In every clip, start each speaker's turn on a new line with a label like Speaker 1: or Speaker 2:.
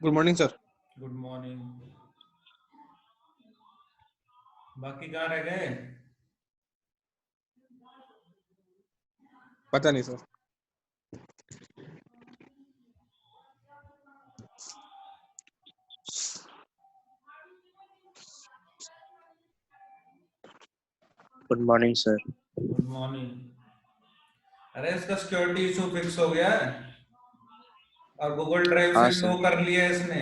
Speaker 1: Good morning sir.
Speaker 2: Good morning. बाकी कहाँ रह गए?
Speaker 1: पता नहीं sir.
Speaker 3: Good morning sir.
Speaker 2: Good morning. अरे इसका सिक्योरिटी इशू फिक्स हो गया है और गूगल ड्राइव
Speaker 3: हाँ
Speaker 2: से
Speaker 3: सर।
Speaker 2: नो कर लिया है इसने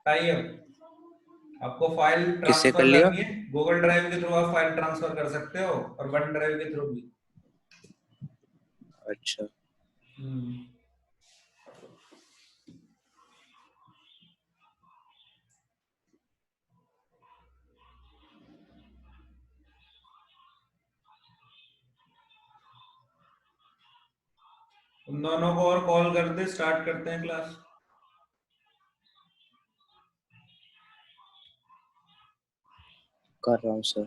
Speaker 2: टाई अप। आपको फाइल
Speaker 3: किससे कर
Speaker 2: ट्रांसफर
Speaker 3: लिया?
Speaker 2: करनी है, गूगल ड्राइव के थ्रू आप फाइल ट्रांसफर कर सकते हो और वन ड्राइव के थ्रू भी।
Speaker 3: अच्छा।
Speaker 2: उन दोनों को और कॉल कर दे, स्टार्ट करते हैं क्लास।
Speaker 3: कर रहा हूँ सर।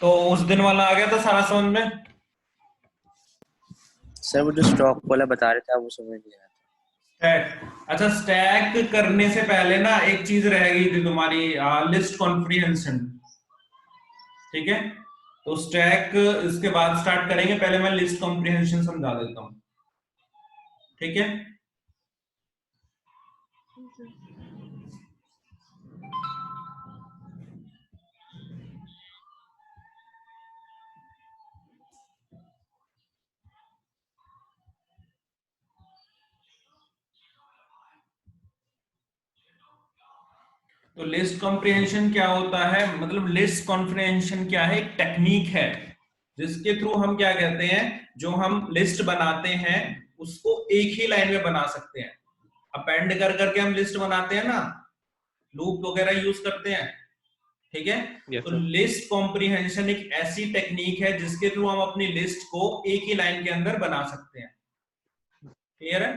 Speaker 2: तो उस दिन वाला आ गया था सारा समझ में?
Speaker 3: सर वो जो स्टॉक वाला बता रहे थे आप वो समझ नहीं आया था।
Speaker 2: स्टैक। अच्छा, स्टैक करने से पहले ना एक चीज रह गई थी तुम्हारी, लिस्ट कॉन्फ्रिहेंशन। ठीक है, तो स्टैक इसके बाद स्टार्ट करेंगे, पहले मैं लिस्ट कॉम्प्रिहेंशन समझा देता हूं। ठीक है, तो लिस्ट कॉम्प्रिहेंशन क्या होता है, मतलब लिस्ट कॉम्प्रिहेंशन क्या है? एक टेक्निक है जिसके थ्रू हम क्या कहते हैं, जो हम लिस्ट बनाते हैं उसको एक ही लाइन में बना सकते हैं। अपेंड कर करके हम लिस्ट बनाते हैं ना, लूप वगैरह यूज करते हैं। ठीक है,
Speaker 1: यस
Speaker 2: तो
Speaker 1: सर।
Speaker 2: लिस्ट कॉम्प्रिहेंशन एक ऐसी टेक्निक है जिसके थ्रू हम अपनी लिस्ट को एक ही लाइन के अंदर बना सकते हैं। क्लियर है?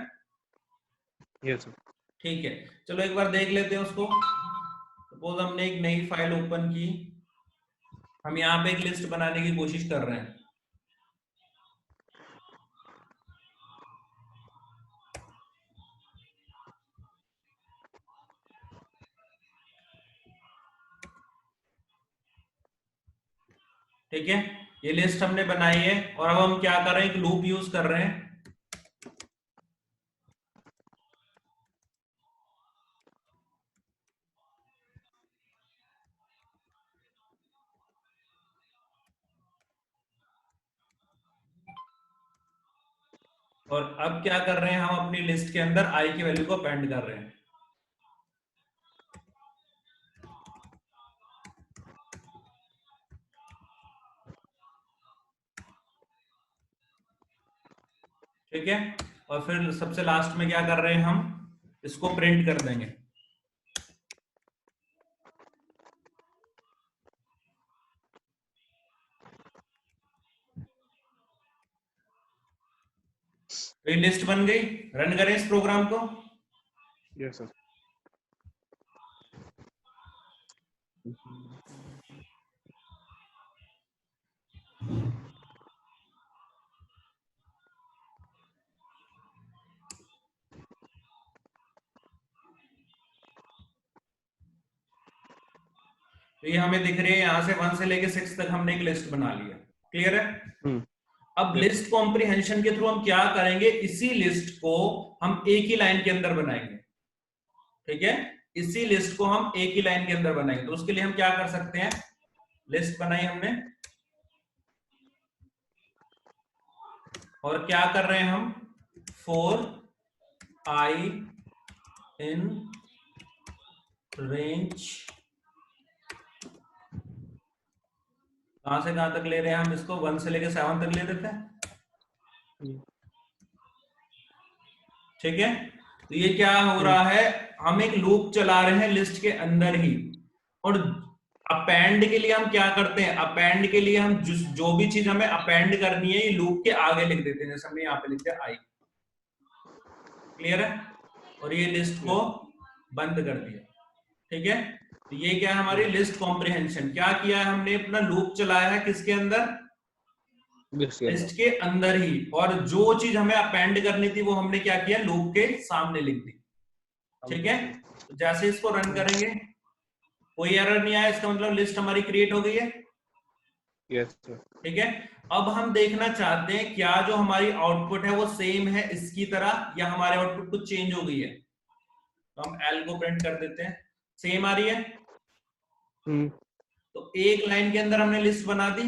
Speaker 1: Yes sir.
Speaker 2: ठीक है, चलो एक बार देख लेते हैं उसको। सपोज हमने एक नई फाइल ओपन की, हम यहाँ पे एक लिस्ट बनाने की कोशिश कर रहे हैं। ठीक है, ये लिस्ट हमने बनाई है और अब हम क्या कर रहे हैं, एक लूप यूज कर रहे हैं। और अब क्या कर रहे हैं, हम अपनी लिस्ट के अंदर आई की वैल्यू को अपेंड कर रहे हैं। ठीक है, और फिर सबसे लास्ट में क्या कर रहे हैं, हम इसको प्रिंट कर देंगे। तो ये लिस्ट बन गई, रन करें इस प्रोग्राम को।
Speaker 1: Yes sir.
Speaker 2: तो ये हमें दिख रही है, यहाँ से 1 से लेके 6 तक हमने एक लिस्ट बना लिया। क्लियर है? अब लिस्ट कॉम्प्रिहेंशन के थ्रू हम क्या करेंगे, इसी लिस्ट को हम एक ही लाइन के अंदर बनाएंगे। ठीक है, इसी लिस्ट को हम एक ही लाइन के अंदर बनाएंगे। तो उसके लिए हम क्या कर सकते हैं, लिस्ट बनाई हमने और क्या कर रहे हैं हम, for I in range, कहां से कहां तक ले रहे हैं हम इसको, 1 से लेके 7 तक ले देते हैं। ठीक है, तो ये क्या हो रहा है, हम एक लूप चला रहे हैं लिस्ट के अंदर ही। और अपेंड के लिए हम क्या करते हैं, अपेंड के लिए हम जो भी चीज हमें अपेंड करनी है ये लूप के आगे लिख देते हैं, जैसे हमने यहाँ पे लिख दिया आई। क्लियर है? और ये लिस्ट को बंद कर दिया। ठीक है, तो ये क्या है हमारी लिस्ट कॉम्प्रिहेंशन। क्या किया है हमने, अपना लूप चलाया है किसके अंदर, लिस्ट के अंदर ही, और जो चीज हमें अपेंड करनी थी वो हमने क्या किया, लूप के सामने लिख दी। ठीक है, तो जैसे इसको रन करेंगे कोई एरर नहीं आया, इसका मतलब लिस्ट हमारी क्रिएट हो गई है।
Speaker 1: Yes sir.
Speaker 2: ठीक है, अब हम देखना चाहते हैं क्या जो हमारी आउटपुट है वो सेम है इसकी तरह, या हमारे आउटपुट कुछ चेंज हो गई है। तो हम एल को प्रिंट कर देते हैं, सेम आ रही है। तो एक लाइन के अंदर हमने लिस्ट बना दी।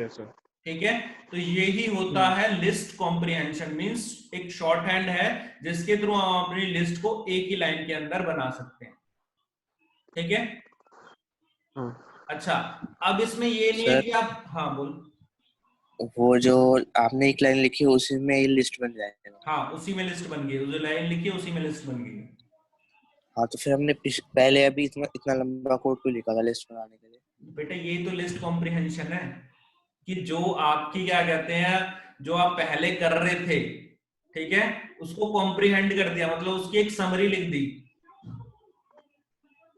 Speaker 1: Yes sir.
Speaker 2: ठीक है, तो यही होता है लिस्ट कॉम्प्रिहेंशन, मींस एक शॉर्ट हैंड है जिसके थ्रू हम अपनी लिस्ट को एक ही लाइन के अंदर बना सकते हैं। ठीक है, अच्छा, अब इसमें ये नहीं है कि आप, हाँ बोल।
Speaker 3: वो जो आपने एक लाइन लिखी है उसी में ये लिस्ट बन जाएगा।
Speaker 2: हाँ, उसी में लिस्ट बन गई, जो लाइन लिखी है उसी में लिस्ट बन गई।
Speaker 3: हाँ, तो फिर हमने पहले अभी इतना लंबा कोड क्यों लिखा था लिस्ट बनाने के लिए?
Speaker 2: बेटा यही तो लिस्ट कॉम्प्रिहेंशन है, कि जो आपकी क्या कहते हैं, जो आप पहले कर रहे थे, ठीक है, उसको कॉम्प्रिहेंड कर दिया, मतलब उसकी एक समरी लिख दी।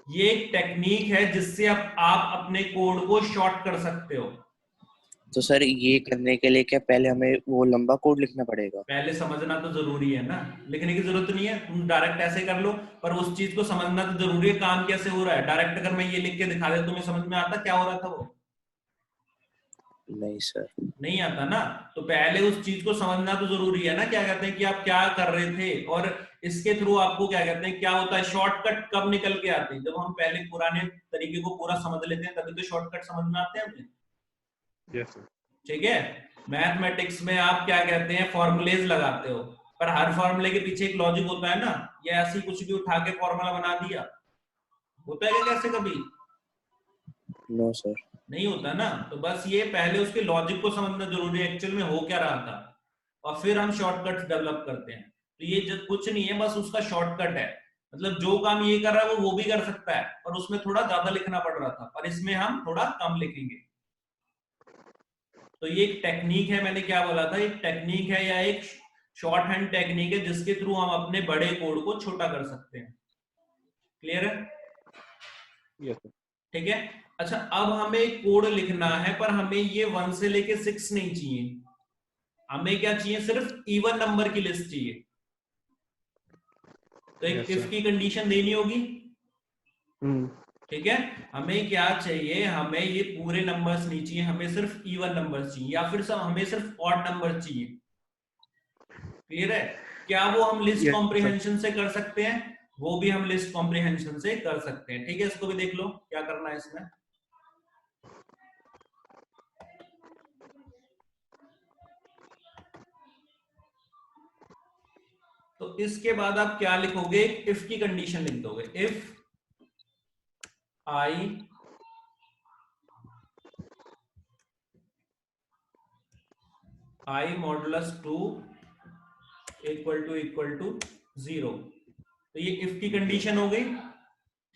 Speaker 2: ये एक टेक्निक है जिससे आप अपने कोड को शॉर्ट कर सकते हो।
Speaker 3: तो सर ये करने के लिए क्या पहले हमें वो लंबा कोड लिखना पड़ेगा?
Speaker 2: पहले समझना तो जरूरी है ना, लिखने की जरूरत नहीं है, तुम डायरेक्ट ऐसे कर लो, पर उस चीज को समझना तो जरूरी है, काम कैसे हो रहा है। डायरेक्ट अगर मैं ये लिख के दिखा दे तुम्हें समझ में आता क्या हो रहा था वो?
Speaker 3: नहीं सर,
Speaker 2: नहीं आता ना। तो पहले उस चीज को समझना तो जरूरी है ना, क्या कहते हैं कि आप क्या कर रहे थे, और इसके थ्रू आपको क्या कहते हैं, क्या होता है, शॉर्टकट कब निकल के आते हैं, जब हम पहले पुराने तरीके को पूरा समझ लेते हैं तभी तो शॉर्टकट समझ में आते हैं हमें।
Speaker 1: Yes sir.
Speaker 2: ठीक है, मैथमेटिक्स में आप क्या कहते हैं, फॉर्मूलेज लगाते हो, पर हर फॉर्मूले के पीछे एक लॉजिक होता है ना, या ऐसे ही कुछ भी उठा के फॉर्मूला बना दिया, होता है क्या कैसे कभी?
Speaker 3: नो सर,
Speaker 2: नहीं होता ना। तो बस ये पहले उसके लॉजिक को समझना जरूरी है, एक्चुअल में हो क्या रहा था, और फिर हम शॉर्टकट्स डेवलप करते हैं। तो ये जो कुछ नहीं है, बस उसका शॉर्टकट है, मतलब जो काम ये कर रहा है वो भी कर सकता है, और उसमें थोड़ा ज्यादा लिखना पड़ रहा था, पर इसमें हम थोड़ा कम लिखेंगे। तो ये एक टेक्निक है, मैंने क्या बोला था, एक टेक्निक है या एक शॉर्ट हैंड टेक्निक है जिसके थ्रू हम अपने बड़े कोड को छोटा कर सकते हैं। क्लियर है?
Speaker 1: Yes sir.
Speaker 2: ठीक है, अच्छा, अब हमें एक कोड लिखना है, पर हमें ये 1 से लेके 6 नहीं चाहिए, हमें क्या चाहिए, सिर्फ इवन नंबर की लिस्ट चाहिए। तो एक इफ की कंडीशन देनी होगी। ठीक है, हमें क्या चाहिए, हमें ये पूरे नंबर्स नहीं चाहिए, हमें सिर्फ इवन नंबर्स चाहिए, या फिर सब हमें सिर्फ ऑड नंबर्स चाहिए। क्लियर है? क्या वो हम लिस्ट कॉम्प्रिहेंशन से कर सकते हैं? वो भी हम लिस्ट कॉम्प्रिहेंशन से कर सकते हैं। ठीक है, इसको भी देख लो क्या करना है इसमें। तो इसके बाद आप क्या लिखोगे, इफ की कंडीशन लिख दोगे, if I modulus 2 equal to 0। तो ये इफ की कंडीशन हो गई।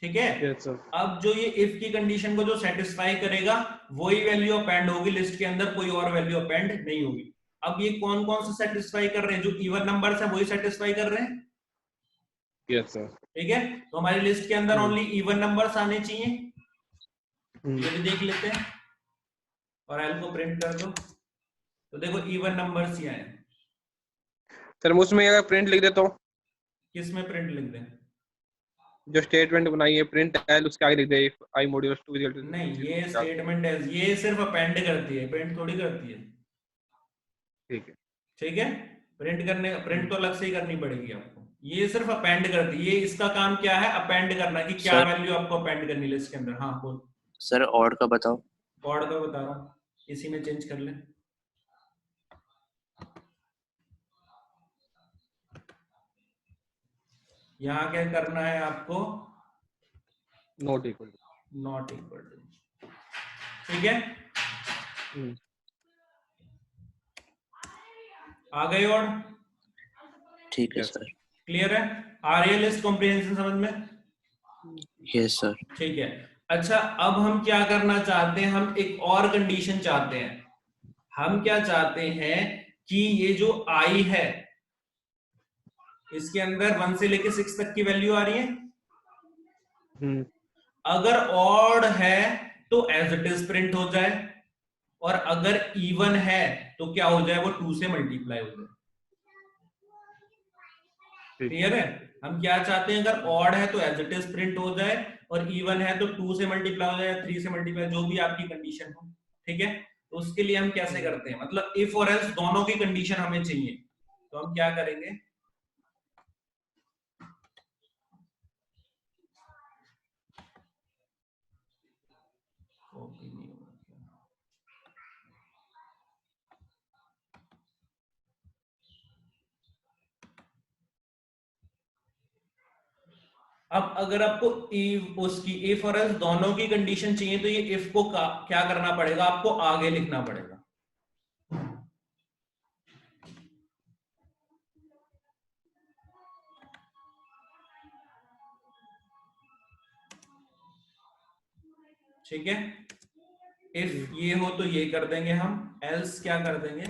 Speaker 2: ठीक है,
Speaker 1: यस सर।
Speaker 2: अब जो ये इफ की कंडीशन को जो सेटिस्फाई करेगा वही वैल्यू अपेंड होगी लिस्ट के अंदर, कोई और वैल्यू अपेंड नहीं होगी। अब ये कौन कौन से सेटिस्फाई कर रहे हैं, जो इवन नंबर्स है वही सेटिस्फाई कर रहे हैं।
Speaker 1: Yes sir.
Speaker 2: ठीक है, तो हमारी लिस्ट के अंदर ओनली इवन नंबर्स आने चाहिए। ये भी देख लेते हैं, और एल को प्रिंट कर दो, तो देखो इवन नंबर्स ही आए।
Speaker 1: सर मैं उसमें अगर प्रिंट लिख देता हूँ,
Speaker 2: किस में प्रिंट लिख दें?
Speaker 1: जो स्टेटमेंट बनाई है प्रिंट एल उसके आगे लिख दे if I modulus 2 equal to
Speaker 2: नहीं, ये स्टेटमेंट है, ये सिर्फ अपेंड करती है, प्रिंट थोड़ी करती है।
Speaker 1: ठीक है।
Speaker 2: ठीक है, प्रिंट तो अलग से ही करनी पड़ेगी आपको, ये सिर्फ अपेंड करती है। ये इसका काम क्या है, अपेंड करना, कि क्या वैल्यू आपको अपेंड करनी है लिस्ट के अंदर। हाँ बोल
Speaker 3: सर, ऑड का बताओ।
Speaker 2: ऑड का बता रहा हूँ, इसी में चेंज कर ले। यहाँ क्या करना है आपको,
Speaker 1: नॉट इक्वल
Speaker 2: टू। ठीक है, आ गई और
Speaker 3: ठीक है
Speaker 1: Yes,
Speaker 3: सर।
Speaker 2: क्लियर है, आ रही है लिस्ट कॉम्प्रिहेंशन समझ में?
Speaker 3: Yes sir.
Speaker 2: ठीक है। अच्छा, अब हम क्या करना चाहते हैं, हम एक और कंडीशन चाहते हैं। हम क्या चाहते हैं कि ये जो आई है इसके अंदर 1 से लेके 6 तक की वैल्यू आ रही है। अगर ऑड है तो एज इट इज प्रिंट हो जाए, और अगर इवन है तो क्या हो जाए, वो 2 से मल्टीप्लाई हो जाए। क्लियर है, हम क्या चाहते हैं, अगर ऑड है तो एज इट इज प्रिंट हो जाए, और इवन है तो 2 से मल्टीप्लाई हो जाए, 3 से मल्टीप्लाई, जो भी आपकी कंडीशन हो। ठीक है, तो उसके लिए हम कैसे करते हैं, मतलब इफ और एल्स दोनों की कंडीशन हमें चाहिए, तो हम क्या करेंगे, अब अगर आपको उसकी इफ और एल्स दोनों की कंडीशन चाहिए, तो ये इफ को क्या करना पड़ेगा, आपको आगे लिखना पड़ेगा। ठीक है, इफ ये हो तो ये कर देंगे हम, एल्स क्या कर देंगे,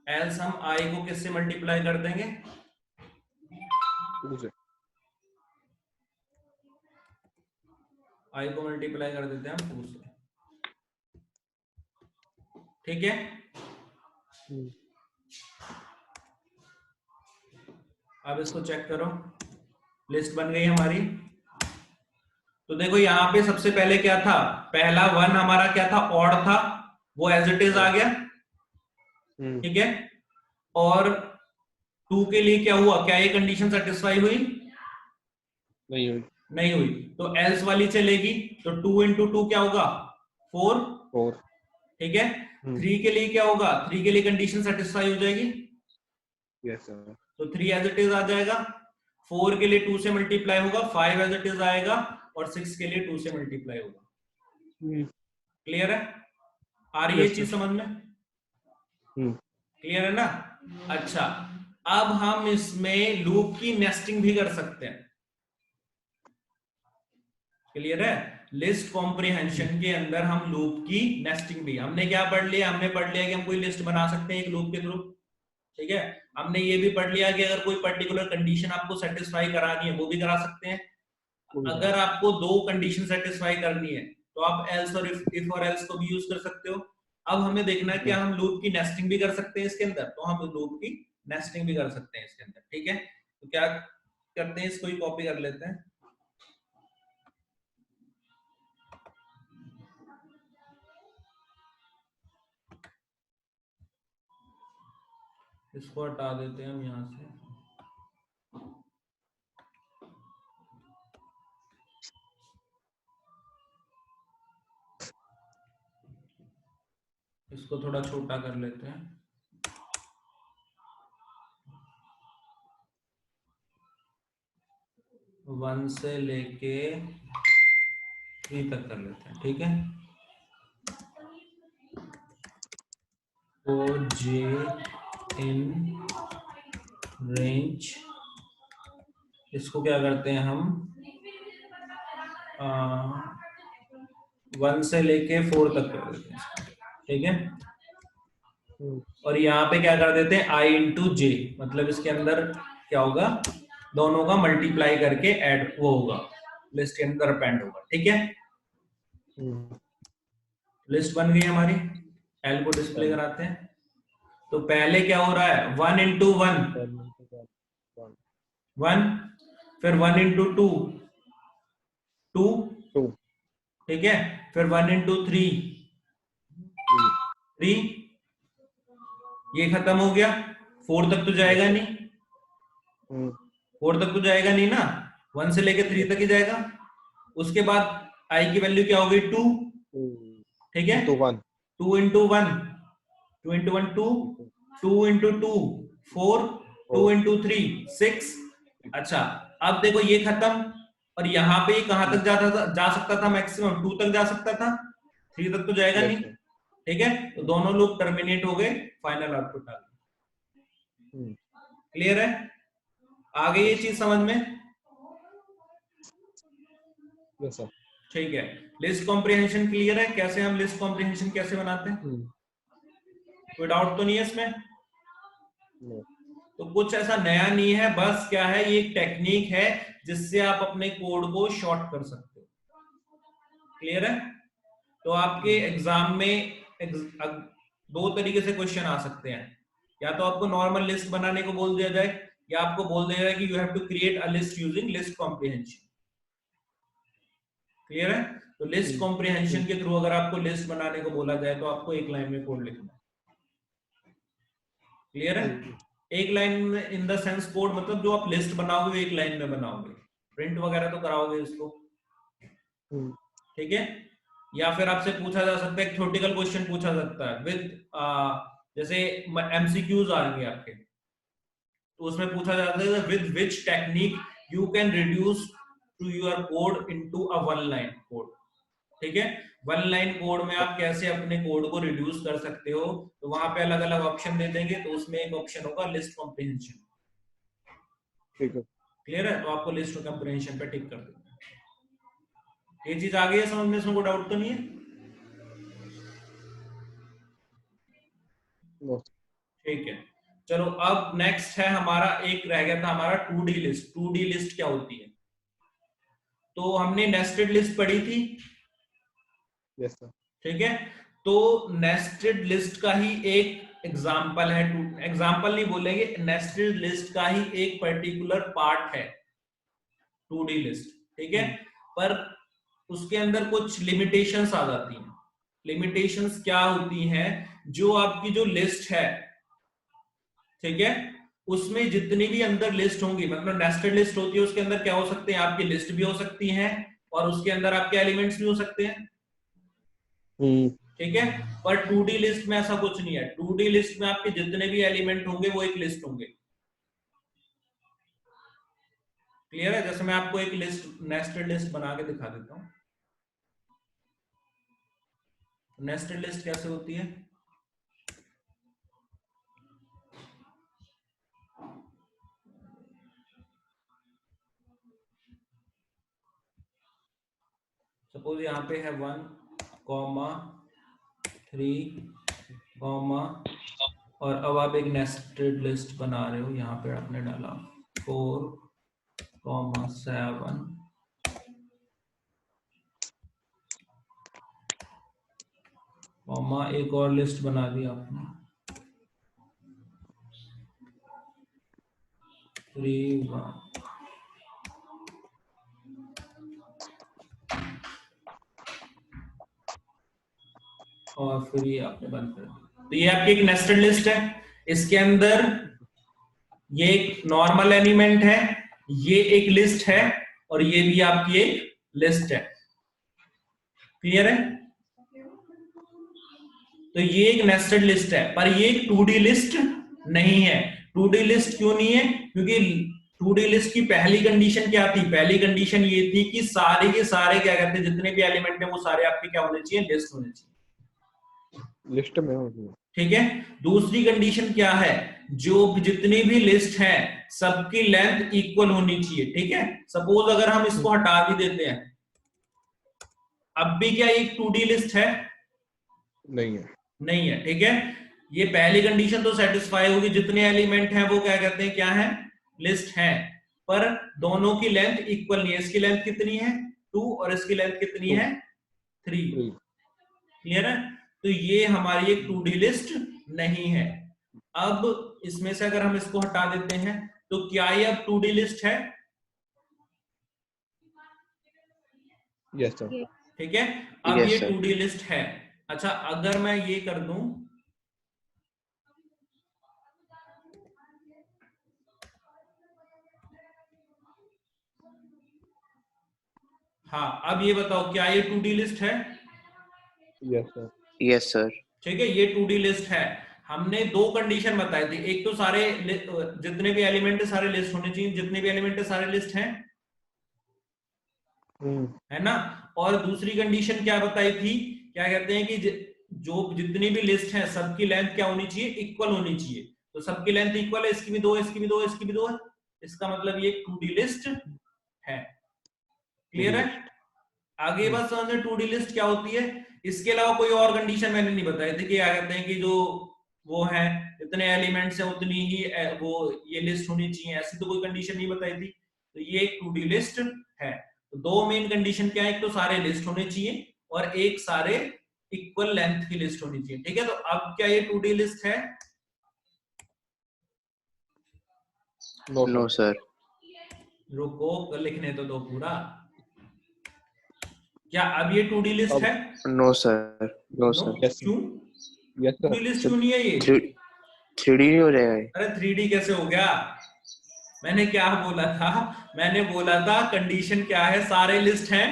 Speaker 2: एल्स हम आई को किससे मल्टीप्लाई कर देंगे,
Speaker 1: 2 से।
Speaker 2: आई को मल्टीप्लाई कर देते हैं हम 2 से। ठीक है, अब इसको चेक करो, लिस्ट बन गई हमारी। तो देखो यहाँ पे सबसे पहले क्या था, पहला 1 हमारा क्या था, ऑड था, वो एज इट इज आ गया। ठीक है, और 2 के लिए क्या हुआ, क्या ये कंडीशन सेटिस्फाई हुई?
Speaker 1: नहीं हुई।
Speaker 2: नहीं हुई, तो एल्स वाली चलेगी, तो 2 into 2 क्या होगा, 4। ठीक है, 3 के लिए क्या होगा, 3 के लिए कंडीशन सेटिस्फाई हो जाएगी,
Speaker 1: यस सर।
Speaker 2: तो 3 एज इट इज आ जाएगा। 4 के लिए 2 से मल्टीप्लाई होगा, 5 एज इट इज आएगा, और 6 के लिए 2 से मल्टीप्लाई होगा। क्लियर है, आ रही है चीज समझ में? क्लियर है ना? अच्छा, अब हम इसमें लूप की नेस्टिंग भी कर सकते हैं। क्लियर है, लिस्ट कॉम्प्रिहेंशन के अंदर हम लूप की नेस्टिंग भी, हमने क्या पढ़ लिया, हमने पढ़ लिया कि हम कोई लिस्ट बना सकते हैं एक लूप के थ्रू। ठीक है, हमने ये भी पढ़ लिया कि अगर कोई पर्टिकुलर कंडीशन आपको सेटिस्फाई करानी है वो भी करा सकते हैं। अगर आपको 2 कंडीशन सेटिस्फाई करनी है तो आप एल्स और इफ और एल्स को भी यूज कर सकते हो। अब हमें देखना है कि हम लूप की नेस्टिंग भी कर सकते हैं इसके अंदर, तो हम लूप की नेस्टिंग भी कर सकते हैं इसके अंदर। ठीक है, तो क्या करते हैं, इसको ही कॉपी कर लेते हैं। इसको हटा देते हैं हम यहां से, इसको थोड़ा छोटा कर लेते हैं। वन से लेके 3 तक कर लेते हैं। ठीक है, ओ जे इन रेंज, इसको क्या करते हैं हम, 1 से लेके 4 तक कर देते हैं। ठीक है, और यहाँ पे क्या कर देते हैं, आई इंटू जे, मतलब इसके अंदर क्या होगा, दोनों का मल्टीप्लाई करके ऐड वो होगा, लिस्ट के अंदर अपेंड होगा। ठीक है, लिस्ट बन गई हमारी, एल को डिस्प्ले कराते हैं। तो पहले क्या हो रहा है 1 इंटू 1 1, फिर 1 इंटू 2 2,
Speaker 1: 2
Speaker 2: ठीक है, फिर 1 इंटू 3 3, ये खत्म हो गया, 4 तक तो जाएगा नहीं, 4 तक तो जाएगा नहीं ना, 1 से लेके 3 तक ही जाएगा। उसके बाद आई की वैल्यू क्या हो गई 2, ठीक है,
Speaker 1: 2 1
Speaker 2: 2 इंटू 1 2 इंटू 1 2, 2 इंटू 2 4, 2 इंटू 3 6। अच्छा, अब देखो ये खत्म, और यहाँ पे कहां तक जाता था, जा सकता था मैक्सिमम 2 तक जा सकता था, 3 तक तो जाएगा
Speaker 1: Yes,
Speaker 2: नहीं,
Speaker 1: sir.
Speaker 2: ठीक है। तो दोनों लोग टर्मिनेट हो गए, फाइनल आउटपुट आ गया। क्लियर है, आगे ये चीज समझ में?
Speaker 1: Yes, sir.
Speaker 2: ठीक है, लिस्ट कॉम्प्रिहेंशन क्लियर है, कैसे हम लिस्ट कॉम्प्रिहेंशन कैसे बनाते हैं? कोई डाउट तो नहीं है इसमें?
Speaker 1: No.
Speaker 2: तो कुछ ऐसा नया नहीं है, बस क्या है, ये एक टेक्निक है जिससे आप अपने कोड को शॉर्ट कर सकते हो। क्लियर है? तो आपके एग्जाम में दो तरीके से क्वेश्चन आ सकते हैं, या तो आपको नॉर्मल लिस्ट बनाने को बोल दिया जाए, या आपको बोल दिया जाए कि you have to create a list using list comprehension. Clear है? तो लिस्ट कॉम्प्रिहेंशन के थ्रू अगर आपको लिस्ट बनाने को बोला जाए तो आपको एक लाइन में कोड लिखना है। क्लियर है? एक line in the sense code मतलब जो आप लिस्ट बनाओगे एक लाइन में बनाओगे, प्रिंट वगैरह तो कराओगे इसको, ठीक है। या फिर आपसे पूछा जा सकता है, एक थ्योरेटिकल क्वेश्चन पूछा सकता है विद जैसे एमसीक्यूज आएंगे आपके, तो उसमें पूछा जाता है with which technique you can reduce to your code into a one line code, ठीक है। वन लाइन कोड में आप कैसे अपने कोड को रिड्यूस कर सकते हो, तो वहां पे अलग अलग ऑप्शन दे देंगे, तो उसमें एक ऑप्शन होगा लिस्ट कॉम्प्रिहेंशन।
Speaker 1: ठीक है,
Speaker 2: क्लियर है? तो आपको लिस्ट कॉम्प्रिहेंशन पे टिक कर देना है। ये चीज आ गई है समझ में, इसमें कोई डाउट तो नहीं है?
Speaker 1: no.
Speaker 2: ठीक है, चलो अब नेक्स्ट है हमारा, एक रह गया था हमारा 2D लिस्ट। 2D लिस्ट क्या होती है? तो हमने नेस्टेड लिस्ट पढ़ी थी,
Speaker 1: Yes, sir.
Speaker 2: ठीक है। तो नेस्टेड लिस्ट का ही एक एग्जाम्पल है, एग्जाम्पल नहीं बोलेंगे, नेस्टेड लिस्ट का ही एक पर्टिकुलर पार्ट है 2D लिस्ट, ठीक है। पर उसके अंदर कुछ लिमिटेशंस आ जाती हैं। लिमिटेशंस क्या होती हैं? जो आपकी जो लिस्ट है, ठीक है, उसमें जितनी भी अंदर लिस्ट होंगी, मतलब नेस्टेड लिस्ट होती है, उसके अंदर क्या हो सकते हैं, आपकी लिस्ट भी हो सकती है और उसके अंदर आपके एलिमेंट्स भी हो सकते हैं, ठीक है। पर 2D लिस्ट में ऐसा कुछ नहीं है। 2D लिस्ट में आपके जितने भी एलिमेंट होंगे वो एक लिस्ट होंगे। क्लियर है? जैसे मैं आपको एक लिस्ट, नेस्टेड लिस्ट बना के दिखा देता हूं। नेस्टेड लिस्ट कैसे होती है? सपोज यहाँ पे है 1, 3, और अब आप एक नेस्टेड लिस्ट बना रहे हो, यहाँ पे आपने डाला 4, 7, एक और लिस्ट बना दी आपने 3, 1, और फिर ये आपने बंद कर दिया। तो ये आपकी एक नेस्टेड लिस्ट है। इसके अंदर ये एक नॉर्मल एलिमेंट है, ये एक लिस्ट है, और ये भी आपकी एक लिस्ट है। क्लियर है? तो ये एक नेस्टेड लिस्ट है, पर ये एक 2D लिस्ट नहीं है। 2D लिस्ट क्यों नहीं है? क्योंकि 2D लिस्ट की पहली कंडीशन क्या थी? पहली कंडीशन ये थी कि सारे के सारे क्या कहते हैं, जितने भी एलिमेंट है वो सारे आपके क्या होने चाहिए, लिस्ट होने चाहिए,
Speaker 1: लिस्ट में होगी।
Speaker 2: ठीक है। दूसरी कंडीशन क्या है? जो जितनी भी लिस्ट है सबकी लेंथ इक्वल होनी चाहिए, ठीक है। सपोज अगर हम इसको हटा भी देते हैं, अब भी क्या एक 2D लिस्ट है?
Speaker 1: नहीं है,
Speaker 2: नहीं है, ठीक है। ये पहली कंडीशन तो सेटिस्फाई होगी, जितने एलिमेंट हैं वो क्या कहते हैं, क्या है, लिस्ट है, पर दोनों की लेंथ इक्वल नहीं है। इसकी लेंथ कितनी है 2 और इसकी लेंथ कितनी है 3। क्लियर है? तो ये हमारी एक 2D लिस्ट नहीं है। अब इसमें से अगर हम इसको हटा देते हैं तो क्या ये अब 2D लिस्ट है?
Speaker 1: Yes sir.
Speaker 2: ठीक है, अब
Speaker 3: Yes,
Speaker 2: ये
Speaker 3: sir.
Speaker 2: 2D लिस्ट है। अच्छा, अगर मैं ये कर दूं, हाँ अब ये बताओ क्या ये 2D लिस्ट है?
Speaker 1: Yes sir.
Speaker 3: Yes, sir.
Speaker 2: ठीक है, ये 2D लिस्ट है। हमने दो कंडीशन बताई थी, एक तो सारे जितने भी एलिमेंट है सारे लिस्ट होने चाहिए, जितने भी एलिमेंट है सारे लिस्ट हैं, है ना। और दूसरी कंडीशन क्या बताई थी, क्या कहते हैं कि जो जितनी भी लिस्ट है सबकी लेंथ क्या होनी चाहिए, इक्वल होनी चाहिए। तो सबकी लेंथ इक्वल है, इसकी भी 2 इसकी भी 2 इसकी भी 2 है, इसका मतलब ये 2D लिस्ट है। क्लियर है? आगे बात समझ 2D लिस्ट क्या होती है। इसके अलावा कोई और कंडीशन मैंने नहीं बताई थी कि क्या कहते हैं कि जो वो है जितने एलिमेंट्स हैं उतनी ही वो ये लिस्ट होनी चाहिए, ऐसी तो कोई कंडीशन नहीं बताई थी। तो ये एक 2D लिस्ट है। तो दो मेन कंडीशन क्या है, एक तो सारे लिस्ट होने चाहिए और एक सारे इक्वल लेंथ की लिस्ट होनी चाहिए। ठीक है, तो अब क्या ये 2D लिस्ट है?
Speaker 3: No, sir.
Speaker 2: रुको लिखने तो दो पूरा। क्या अब ये 2D लिस्ट है?
Speaker 3: No, sir. No,
Speaker 2: no,
Speaker 3: sir.
Speaker 1: Yes, sir.
Speaker 2: क्यों?
Speaker 1: Yes
Speaker 2: 2D
Speaker 1: sir.
Speaker 2: लिस्ट क्यों नहीं है ये?
Speaker 3: 3D नहीं हो जाएगा ये?
Speaker 2: अरे 3D कैसे हो गया? मैंने क्या बोला था, मैंने बोला था कंडीशन क्या है, सारे लिस्ट हैं,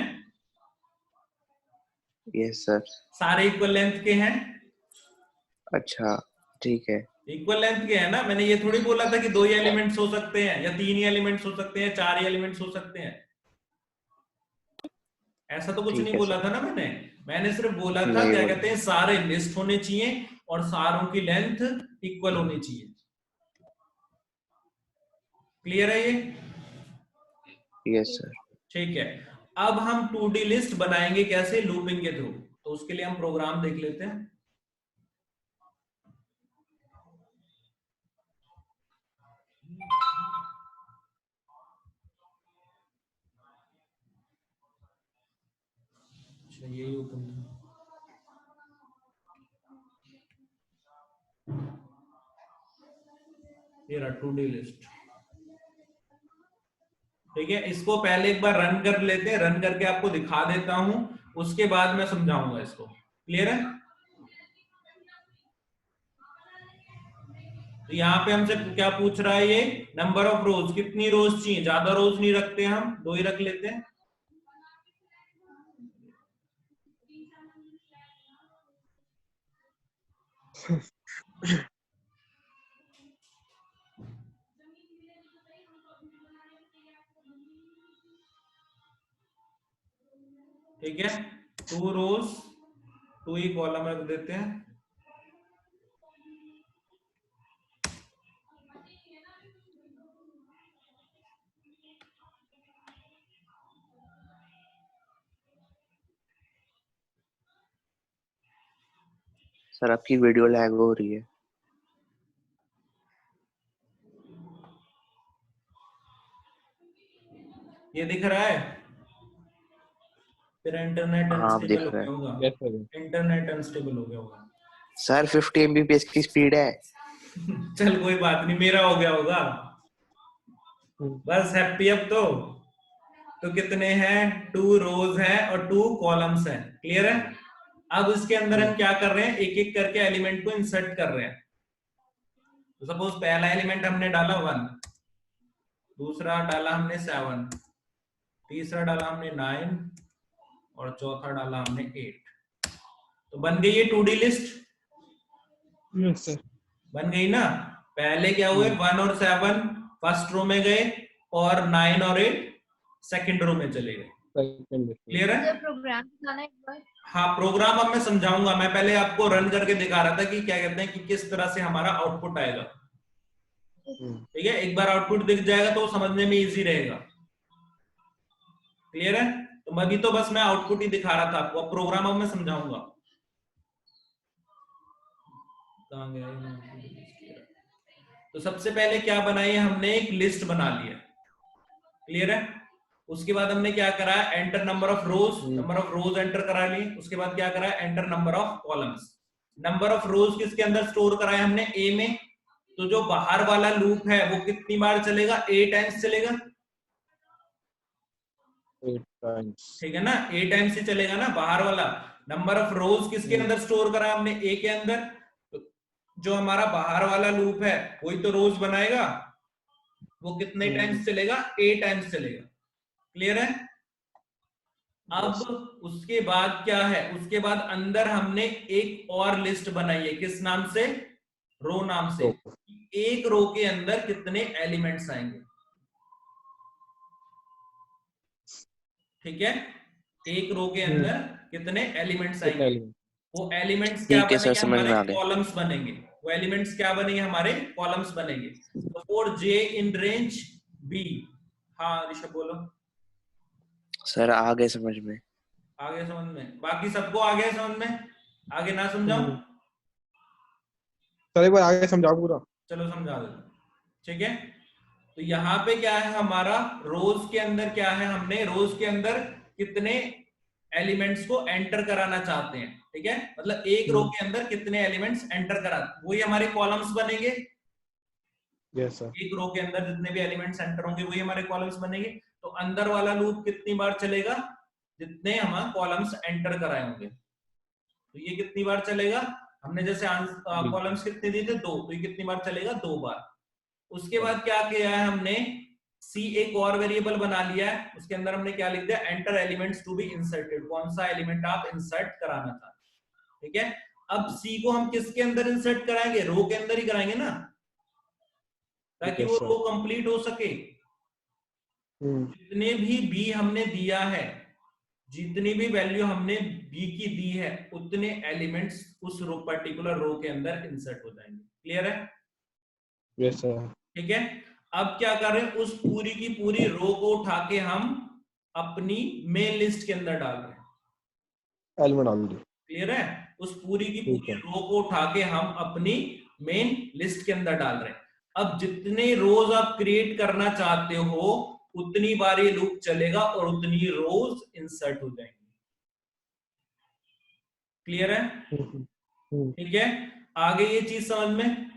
Speaker 3: Yes, sir.
Speaker 2: सारे इक्वल लेंथ के हैं।
Speaker 3: अच्छा, ठीक है।
Speaker 2: इक्वल लेंथ के है ना, मैंने ये थोड़ी बोला था कि 2 ही एलिमेंट्स हो सकते हैं या 3 ही एलिमेंट्स हो सकते हैं, 4 ही एलिमेंट्स हो सकते हैं, ऐसा तो कुछ
Speaker 3: ठीक
Speaker 2: नहीं
Speaker 3: है,
Speaker 2: बोला
Speaker 3: सर।
Speaker 2: था ना मैंने सिर्फ बोला था
Speaker 3: नहीं
Speaker 2: क्या
Speaker 3: बोला।
Speaker 2: कहते हैं सारे लिस्ट होने चाहिए और सारों की लेंथ इक्वल होनी चाहिए। क्लियर है ये?
Speaker 3: Yes, sir.
Speaker 2: ठीक है, अब हम 2D लिस्ट बनाएंगे कैसे, लूपिंग के थ्रू। तो उसके लिए हम प्रोग्राम देख लेते हैं। अच्छा, यही ओपन था। ये रहा 2D लिस्ट। ठीक है, इसको पहले एक बार रन कर लेते हैं, रन करके आपको दिखा देता हूं, उसके बाद मैं समझाऊंगा इसको। क्लियर है? तो यहाँ पे हमसे क्या पूछ रहा है, ये नंबर ऑफ रोज, कितनी रोज चाहिए, ज्यादा रोज नहीं रखते हम, 2 ही रख लेते हैं। ठीक है, 2 रोज 2 ही कॉलम रख देते हैं।
Speaker 3: सर आपकी वीडियो लैग हो रही है।
Speaker 2: ये दिख रहा है? फिर इंटरनेट
Speaker 3: हाँ, अब
Speaker 2: अनस्टेबल
Speaker 3: दिख
Speaker 2: हो
Speaker 3: रहा
Speaker 2: गया
Speaker 3: है।
Speaker 2: होगा,
Speaker 1: यस सर।
Speaker 2: इंटरनेट अनस्टेबल हो गया होगा।
Speaker 3: सर 50 Mbps की स्पीड है।
Speaker 2: चल कोई बात नहीं, मेरा हो गया होगा। बस हैप्पी अब तो कितने हैं, 2 रोज हैं और 2 कॉलम्स हैं। क्लियर है? अब इसके अंदर हम क्या कर रहे हैं, एक एक करके एलिमेंट को इंसर्ट कर रहे हैं। तो सपोज पहला एलिमेंट हमने डाला 1, दूसरा डाला हमने 7, तीसरा डाला हमने 9 और चौथा डाला हमने 8। तो बन गई ये 2D लिस्ट।
Speaker 1: Yes sir.
Speaker 2: बन गई ना। पहले क्या हुए, 1 और 7 फर्स्ट रो में गए और 9 और 8 सेकंड रो में चले गए। क्लियर है?
Speaker 4: प्रोग्राम दिखाना एक बार।
Speaker 2: हाँ, प्रोग्राम अब मैं समझाऊंगा, मैं पहले आपको रन करके दिखा रहा था कि क्या कहते हैं कि किस तरह से हमारा आउटपुट आएगा। ठीक है, एक बार आउटपुट दिख जाएगा तो समझने में इजी रहेगा। क्लियर है? तो अभी तो बस मैं आउटपुट ही दिखा रहा था आपको, अब प्रोग्राम अब मैं समझाऊंगा। कहां गया ये? तो सबसे पहले क्या बनाई, हमने एक लिस्ट बना लिया। क्लियर है? उसके बाद हमने क्या करा, enter number of rose, number of rose enter करा ली। उसके बाद क्या करा, enter number of columns. Number of रोज किसके अंदर स्टोर कराए हमने, ए में, तो जो बाहर वाला लूप है वो कितनी बार चलेगा? 8 टाइम्स चलेगा,
Speaker 1: 8 times.
Speaker 2: ठीक है ना? 8 टाइम्स ही चलेगा ना बाहर वाला। नंबर ऑफ रोज किसके अंदर स्टोर करा हमने? ए के अंदर। तो जो हमारा बाहर वाला लूप है वही तो रोज बनाएगा, वो कितने टाइम्स चलेगा? 8 टाइम्स चलेगा। क्लियर है? अब
Speaker 1: Yes.
Speaker 2: उसके बाद क्या है? उसके बाद अंदर हमने एक और लिस्ट बनाई है, किस नाम से? रो नाम से।
Speaker 1: Row.
Speaker 2: एक रो के अंदर कितने एलिमेंट्स आएंगे, ठीक है? एक रो के अंदर कितने एलिमेंट्स
Speaker 1: कितने
Speaker 2: आएंगे?
Speaker 1: element?
Speaker 2: वो एलिमेंट्स क्या
Speaker 3: ठीक है सर,
Speaker 2: बनेंगे?
Speaker 3: समझ
Speaker 2: हमारे
Speaker 3: में आ गया।
Speaker 2: कॉलम्स बनेंगे। वो एलिमेंट्स क्या बनेंगे? हमारे कॉलम्स बनेंगे। तो for j in range b. हाँ ऋषभ बोलो।
Speaker 3: सर आ गए समझ में।
Speaker 2: आगे समझ में? बाकी सबको आ गया समझ में? आगे ना समझाऊं?
Speaker 1: सर एक बार आगे समझाओ पूरा।
Speaker 2: चलो समझा दो, ठीक है? तो यहाँ पे क्या है हमारा? रोज के अंदर क्या है? हमने रोज के अंदर कितने एलिमेंट्स को एंटर कराना चाहते हैं, ठीक है? मतलब एक रो के अंदर कितने एलिमेंट्स एंटर करा, वही हमारे कॉलम्स बनेंगे।
Speaker 1: Yes sir.
Speaker 2: एक रो के अंदर जितने भी एलिमेंट्स एंटर होंगे वही हमारे कॉलम्स बनेंगे। तो अंदर वाला लूप कितनी बार चलेगा? जितने हमारे कॉलम्स एंटर कराए होंगे। तो ये कितनी बार चलेगा? हमने जैसे कॉलम्स कितने दिए थे? 2, तो ये कितनी बार चलेगा? 2 बार। उसके बाद क्या किया है हमने? सी एक और वेरिएबल बना लिया है, उसके अंदर हमने क्या लिख दिया? Enter elements to be inserted. कौन सा एलिमेंट आप इंसर्ट कराना चाहते हैं, ठीक है? अब सी को हम किसके अंदर इंसर्ट कराएंगे? रो के अंदर ही कराएंगे ना, ताकि वो
Speaker 1: यस
Speaker 2: रो
Speaker 1: सर।
Speaker 2: कंप्लीट हो सके। जितने भी बी हमने दिया है, जितनी भी वैल्यू हमने बी की दी है, उतने एलिमेंट्स उस रो पर्टिकुलर रो के अंदर इंसर्ट हो जाएंगे। क्लियर है?
Speaker 1: Yes sir.
Speaker 2: ठीक है। अब क्या कर रहे हैं? उस पूरी की पूरी रो को उठा के हम अपनी मेन लिस्ट के अंदर डाल रहे हैं।
Speaker 1: एलिमेंट डाल दी।
Speaker 2: क्लियर है? उस पूरी की
Speaker 1: ठीक
Speaker 2: पूरी
Speaker 1: है।
Speaker 2: रो को उठा के हम अपनी मेन लिस्ट के अंदर डाल रहे हैं। अब जितने रोज आप क्रिएट करना चाहते हो उतनी बार ये लूप चलेगा और उतनी रोज इंसर्ट हो जाएंगी। क्लियर है? ठीक है। आगे ये चीज समझ में?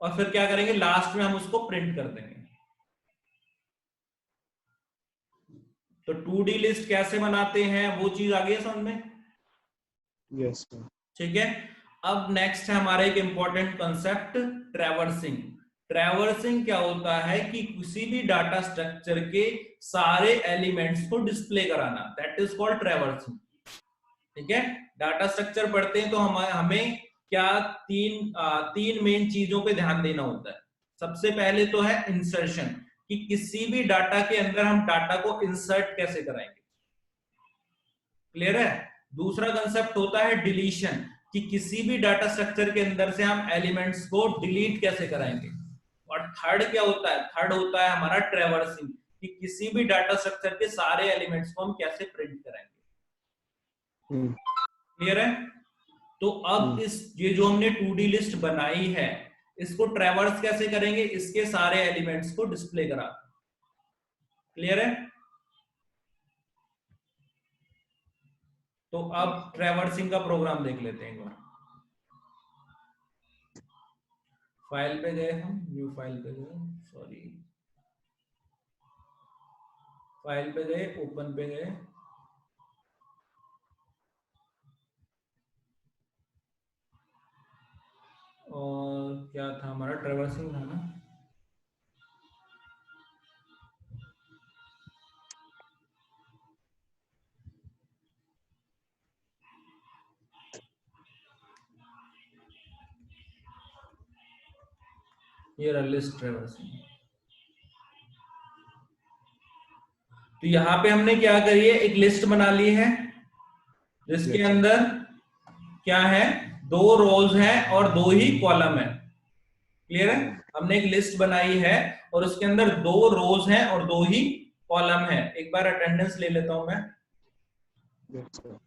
Speaker 2: और फिर क्या करेंगे? लास्ट में हम उसको प्रिंट कर देंगे। तो 2D लिस्ट कैसे बनाते हैं वो चीज आ गई है समझ में?
Speaker 1: Yes sir.
Speaker 2: ठीक है। अब नेक्स्ट है हमारा एक इंपॉर्टेंट कंसेप्ट, ट्रैवर्सिंग। ट्रैवर्सिंग क्या होता है? कि किसी भी डाटा स्ट्रक्चर के सारे एलिमेंट्स को डिस्प्ले कराना, दैट इज कॉल्ड ट्रैवर्सिंग। ठीक है। डाटा स्ट्रक्चर पढ़ते हैं तो हमें क्या तीन मेन चीजों पे ध्यान देना होता है। सबसे पहले तो है इंसर्शन, कि किसी भी डाटा के अंदर हम डाटा को इंसर्ट कैसे कराएंगे। क्लियर है? दूसरा कंसेप्ट होता है डिलीशन, कि किसी भी डाटा स्ट्रक्चर के अंदर से हम एलिमेंट्स को डिलीट कैसे कराएंगे। और थर्ड क्या होता है? थर्ड होता है हमारा ट्रैवर्सिंग, कि किसी भी डाटा स्ट्रक्चर के सारे एलिमेंट्स को हम कैसे प्रिंट कराएंगे। क्लियर है? तो अब इस ये जो हमने 2D लिस्ट बनाई है, इसको ट्रैवर्स कैसे करेंगे? इसके सारे एलिमेंट्स को डिस्प्ले करा। क्लियर है? तो अब ट्रैवर्सिंग का प्रोग्राम देख लेते हैं एक बार। फाइल पे गए हम, न्यू फाइल पे गए, सॉरी, फाइल पे गए, ओपन पे गए, और क्या था हमारा? ट्रैवर्सिंग था ना। ये रहा लिस्ट ट्रैवर्सिंग। तो यहाँ पे हमने क्या करी है? एक लिस्ट बना ली है जिसके अंदर क्या है? 2 रोज है और 2 ही कॉलम है। क्लियर है? हमने एक लिस्ट बनाई है और उसके अंदर 2 रोज हैं और 2 ही कॉलम है। एक बार अटेंडेंस ले लेता हूं मैं।
Speaker 1: Yes sir.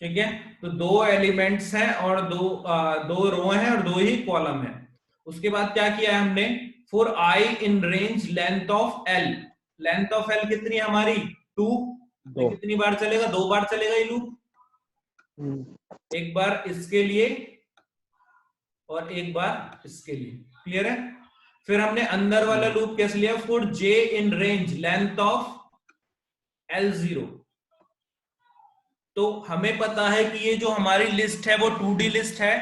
Speaker 2: ठीक है, तो 2 एलिमेंट्स हैं और 2 रो हैं और 2 ही कॉलम है। उसके बाद क्या किया है हमने, for I in range length of L, length of L कितनी है हमारी 2, ये
Speaker 1: 2।
Speaker 2: कितनी बार चलेगा, 2 बार चलेगा ये लूप, एक बार इसके लिए और एक बार इसके लिए, क्लियर है। फिर हमने अंदर वाला लूप कैसे लिया, for j in range length of L0। तो हमें पता है कि ये जो हमारी लिस्ट है वो 2D लिस्ट है,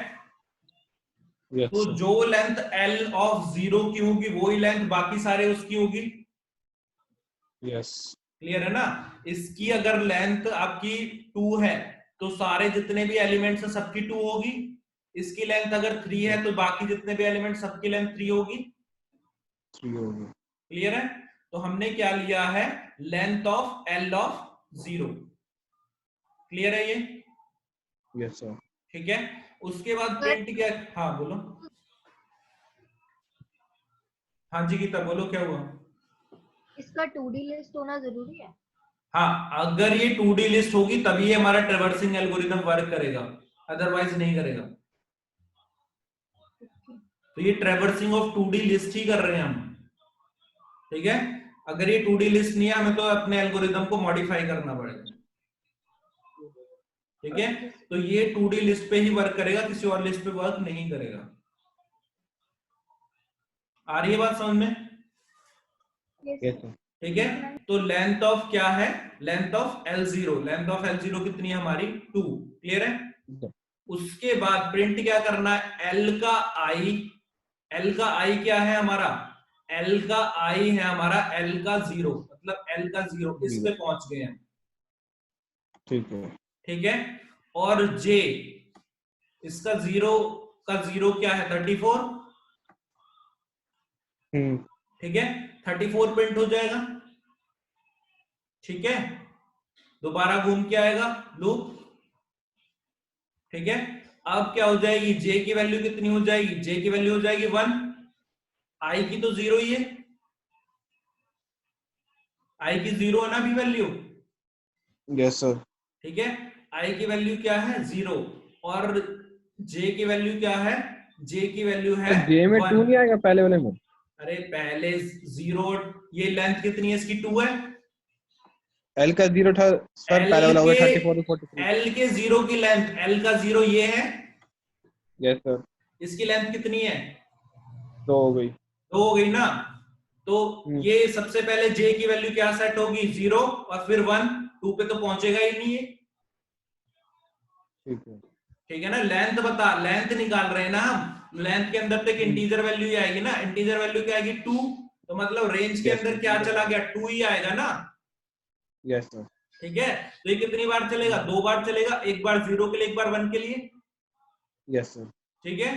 Speaker 1: यस
Speaker 2: तो
Speaker 1: सर।
Speaker 2: जो लेंथ L ऑफ 0 की होगी वही लेंथ बाकी सारे उसकी होगी,
Speaker 1: यस
Speaker 2: क्लियर है ना। इसकी अगर लेंथ आपकी 2 है तो सारे जितने भी एलिमेंट्स हैं सबकी 2 होगी, इसकी लेंथ अगर 3 है तो बाकी जितने भी एलिमेंट सबकी लेंथ 3 होगी,
Speaker 1: 3 होगी।
Speaker 2: क्लियर है। तो हमने क्या लिया है, length of L of 0, clear है ये,
Speaker 1: यस सर।
Speaker 2: ठीक है। उसके बाद प्रिंट क्या, हाँ बोलो, हाँ जी गीता बोलो क्या हुआ।
Speaker 4: इसका 2D लिस्ट होना जरूरी है?
Speaker 2: हाँ, अगर ये 2D लिस्ट होगी तभी ये हमारा ट्रैवर्सिंग एल्गोरिथम वर्क करेगा, अदरवाइज नहीं करेगा। तो ये ट्रैवर्सिंग ऑफ 2D लिस्ट ही कर रहे हैं हम, ठीक है। अगर ये 2D लिस्ट नहीं है हमें तो अपने एल्गोरिथम को मॉडिफाई करना पड़ेगा, ठीक है। तो ये 2D लिस्ट पे ही वर्क करेगा, किसी और लिस्ट पे वर्क नहीं करेगा। आ रही है बात समझ में,
Speaker 1: यस सर।
Speaker 2: ठीक है। तो लेंथ ऑफ क्या है, length of L0, length of L0 कितनी है हमारी 2, क्लियर है। उसके बाद प्रिंट क्या करना है, L का I, L का I क्या है हमारा, L का I है हमारा L का 0, मतलब L का 0 इस पे पहुंच गए हैं,
Speaker 1: ठीक है।
Speaker 2: ठीक है। और J, इसका 0 का 0 क्या है 34, ठीक है, 34 प्रिंट हो जाएगा, ठीक है। दोबारा घूम के आएगा लूप, ठीक है। अब क्या हो जाएगी, J की वैल्यू कितनी हो जाएगी, J की वैल्यू हो जाएगी 1, I की तो 0 ही है, I की 0 है ना भी वैल्यू,
Speaker 1: यस सर।
Speaker 2: ठीक है। I की वैल्यू क्या है 0 और J की वैल्यू क्या है, J की वैल्यू है
Speaker 1: जे में 2
Speaker 2: 1।
Speaker 1: नहीं आएगा पहले वाले में?
Speaker 2: अरे पहले 0, ये लेंथ कितनी है इसकी 2 है,
Speaker 1: एल का 0 था सर, पहले वाला हो गया 34 43।
Speaker 2: L के 0 की लेंथ, L का 0 ये है,
Speaker 1: यस सर।
Speaker 2: इसकी लेंथ कितनी है
Speaker 1: 2 हो गई।
Speaker 2: 2 हो गई ना। तो ये सबसे पहले J की वैल्यू क्या सेट होगी 0 और फिर 1, 2 पे तो पहुंचेगा ही नहीं है,
Speaker 1: ठीक है।
Speaker 2: ठीक है ना। लेंथ बता, लेंथ निकाल रहे हैं ना हम, लेंथ के अंदर तक इंटीजर वैल्यू ही आएगी ना, इंटीजर वैल्यू क्या आएगी 2, तो मतलब रेंज के
Speaker 1: Yes,
Speaker 2: अंदर
Speaker 1: sir.
Speaker 2: क्या चला गया 2 ही आएगा ना,
Speaker 1: यस सर।
Speaker 2: ठीक है। तो ये कितनी बार चलेगा, 2 बार चलेगा, एक बार 0 के लिए एक बार 1 के लिए,
Speaker 1: यस सर।
Speaker 2: ठीक है।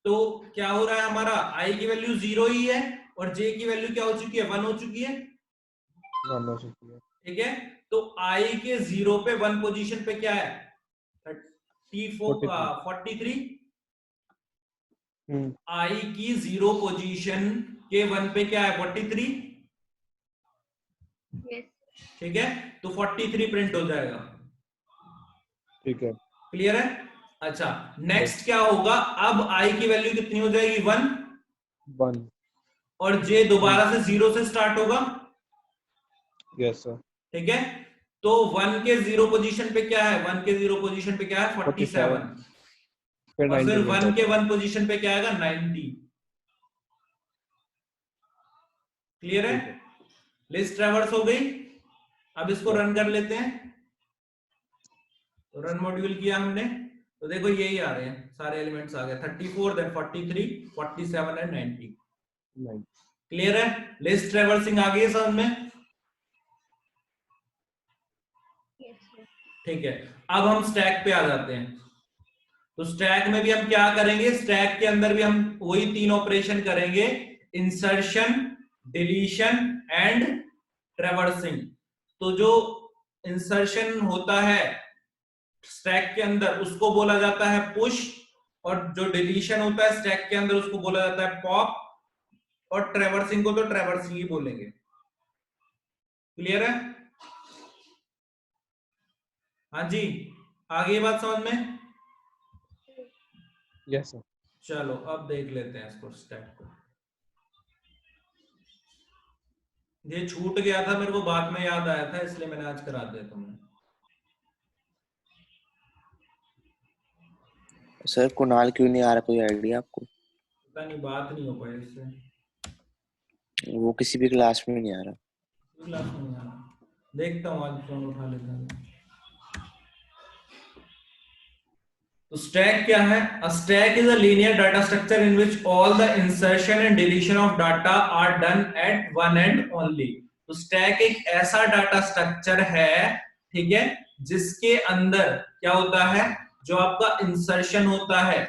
Speaker 2: तो क्या हो रहा है हमारा, I की वैल्यू 0 ही है और J की वैल्यू क्या हो चुकी है 1 हो चुकी है,
Speaker 1: 1 हो चुकी है।
Speaker 2: ठीक है। तो I के 0 पे 1 पोजीशन पे क्या है 43, I की 0 पोजीशन के 1 पे क्या है 43,
Speaker 4: यस।
Speaker 2: ठीक है। तो 43 प्रिंट हो जाएगा,
Speaker 1: ठीक है।
Speaker 2: क्लियर है। अच्छा, नेक्स्ट क्या होगा, अब I की वैल्यू कितनी हो जाएगी 1
Speaker 1: 1।
Speaker 2: और J दोबारा से 0 से स्टार्ट होगा,
Speaker 1: यस सर।
Speaker 2: ठीक है। तो 1 के 0 पोजीशन पे क्या है, 1 के 0 पोजीशन पे क्या है 47,
Speaker 1: फिर
Speaker 2: और फिर 1 के 1
Speaker 1: 90।
Speaker 2: पोजीशन पे क्या आएगा 90, क्लियर है। लिस्ट ट्रैवर्स हो गई, अब इसको रन कर लेते हैं। तो रन मॉड्यूल किया हमने, तो देखो यही आ रहे हैं सारे एलिमेंट्स आ गए 34, देन 43, 47 एंड 90, क्लियर है। लिस्ट ट्रैवर्सिंग आ गई है समझ में, ठीक है। अब हम स्टैक पे आ जाते हैं। तो स्टैक में भी हम क्या करेंगे, स्टैक के अंदर भी हम वही 3 ऑपरेशन करेंगे, इंसर्शन, डिलीशन एंड ट्रैवर्सिंग। तो जो इंसर्शन होता है स्टैक के अंदर उसको बोला जाता है पुश, और जो डिलीशन होता है स्टैक के अंदर उसको बोला जाता है पॉप, और ट्रैवर्सिंग को तो ट्रैवर्सिंग ही बोलेंगे, क्लियर है। हाँ जी, आगे बात समझ में?
Speaker 1: Yes sir.
Speaker 2: चलो अब देख लेते हैं इसको, स्टैक को। ये छूट गया था मेरे को, बाद में याद आया था, इसलिए मैंने आज करा दिया तुमने।
Speaker 3: सर कुणाल क्यों नहीं आ रहा, कोई आइडिया आपको?
Speaker 2: पता नहीं, बात नहीं हो पाई इससे।
Speaker 3: वो किसी भी क्लास में नहीं आ रहा।
Speaker 2: क्लास में नहीं आ रहा, देखता हूँ आज फोन उठा लेता हूँ। तो स्टैक क्या है? A stack is a linear data structure in which all the insertion and deletion of data are done at one end only. तो स्टैक एक ऐसा डाटा स्ट्रक्चर है, ठीक है, जिसके अंदर क्या होता है, जो आपका इंसर्शन होता है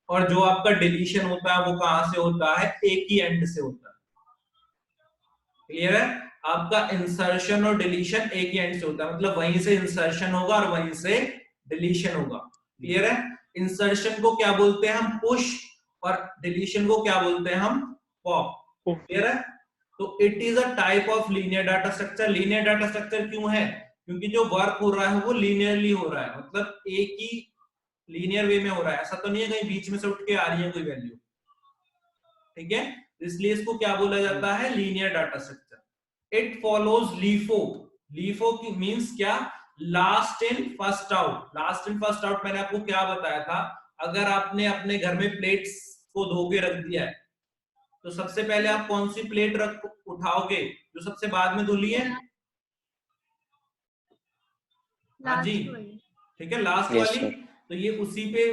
Speaker 2: और जो आपका डिलीशन होता है वो कहां से होता है, एक ही एंड से होता है। क्लियर है? आपका इंसर्शन और डिलीशन एक ही एंड से होता है, मतलब वहीं से इंसर्शन होगा और वहीं से डिलीशन होगा। क्लियर है? इंसर्शन को क्या बोलते हैं हम, पुश, और डिलीशन को क्या बोलते हैं हम, पॉप। क्लियर है? तो it is a type of linear data structure. Linear data structure क्यों है? क्योंकि जो वर्क हो रहा है वो लीनियरली हो रहा है, मतलब एक ही लीनियर वे में हो रहा है, ऐसा तो नहीं है कहीं बीच में से उठ के आ रही है कोई वैल्यू। ठीक है, इसलिए इसको क्या बोला जाता है, linear data structure. It follows LIFO. LIFO की मींस क्या, last in first out. Last in first out मैंने आपको क्या बताया था, अगर आपने अपने घर में प्लेट्स को धो के रख दिया है तो सबसे पहले आप कौन सी प्लेट रख उठाओगे, जो सबसे बाद में धुली है? हाँ जी, ठीक है, लास्ट
Speaker 3: Yes,
Speaker 2: वाली।
Speaker 3: sir.
Speaker 2: तो ये उसी पे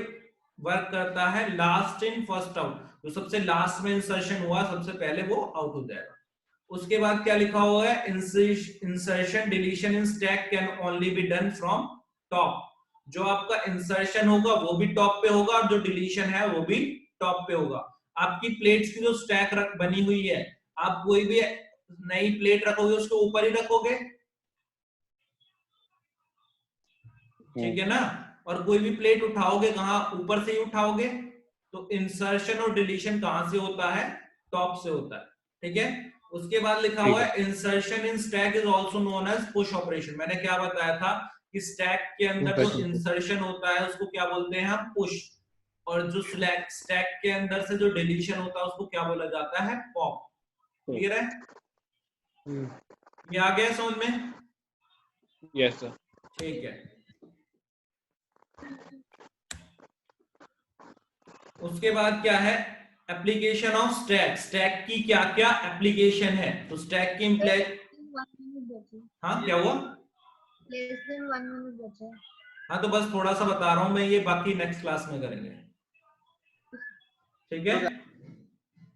Speaker 2: वर्क करता है, लास्ट इन फर्स्ट आउट। जो सबसे लास्ट में इंसर्शन हुआ सबसे पहले वो आउट हो जाएगा। उसके बाद क्या लिखा हुआ है, insertion deletion in stack can only be done from top. जो आपका इंसर्शन होगा वो भी टॉप पे होगा और जो डिलीशन है वो भी टॉप पे होगा। आपकी प्लेट्स की जो स्टैक बनी हुई है, आप कोई भी नई प्लेट रखोगे उसके ऊपर ही रखोगे, ठीक है ना? और कोई भी प्लेट उठाओगे कहां, ऊपर से ही उठाओगे। तो इंसर्शन और डिलीशन कहां से होता है, टॉप से होता है। ठीक है, उसके बाद लिखा हुआ है insertion in stack is also known as push operation. मैंने क्या बताया था कि स्टैक के अंदर जो इंसर्शन होता है उसको क्या बोलते हैं हम, पुश, और जो स्टैक के अंदर से जो डिलीशन होता है उसको क्या बोला जाता है, पॉप। क्लियर है? ये आ गया समझ में?
Speaker 1: Yes sir.
Speaker 2: ठीक है, उसके बाद क्या है, एप्लीकेशन ऑफ स्टैक। स्टैक की क्या क्या एप्लीकेशन है? तो स्टैक की हाँ क्या हुआ,
Speaker 4: लेस देन 1 मिनट बचा है।
Speaker 2: हाँ तो बस थोड़ा सा बता रहा हूं मैं, ये बाकी नेक्स्ट क्लास में करेंगे। ठीक है,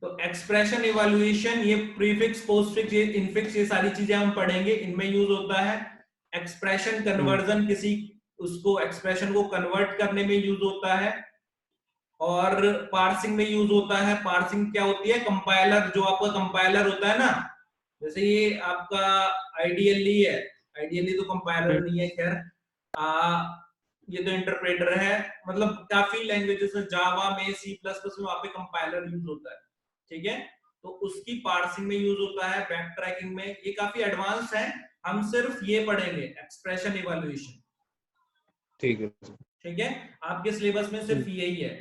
Speaker 2: तो एक्सप्रेशन इवैल्यूएशन, ये प्रीफिक्स पोस्टफिक्स ये इनफिक्स ये सारी चीजें हम पढ़ेंगे, इनमें यूज होता है। एक्सप्रेशन कन्वर्जन, किसी उसको एक्सप्रेशन को कन्वर्ट करने में यूज होता है। और पार्सिंग में यूज होता है। पार्सिंग क्या होती है, कंपाइलर, जो आपका कंपाइलर होता है ना, जैसे ये आपका आईडीएलई है, आईडीएलई तो कंपाइलर नहीं है, खैर ये तो इंटरप्रेटर है। मतलब काफी लैंग्वेजेस में, जावा में, सी प्लस प्लस में वहां पे कंपाइलर यूज होता है। ठीक है, तो उसकी पार्सिंग में यूज होता है, बैक ट्रैकिंग में। ये काफी एडवांस है, हम सिर्फ ये पढ़ेंगे, एक्सप्रेशन इवैल्यूएशन।
Speaker 1: ठीक है।
Speaker 2: ठीक है, आपके सिलेबस में सिर्फ यही है।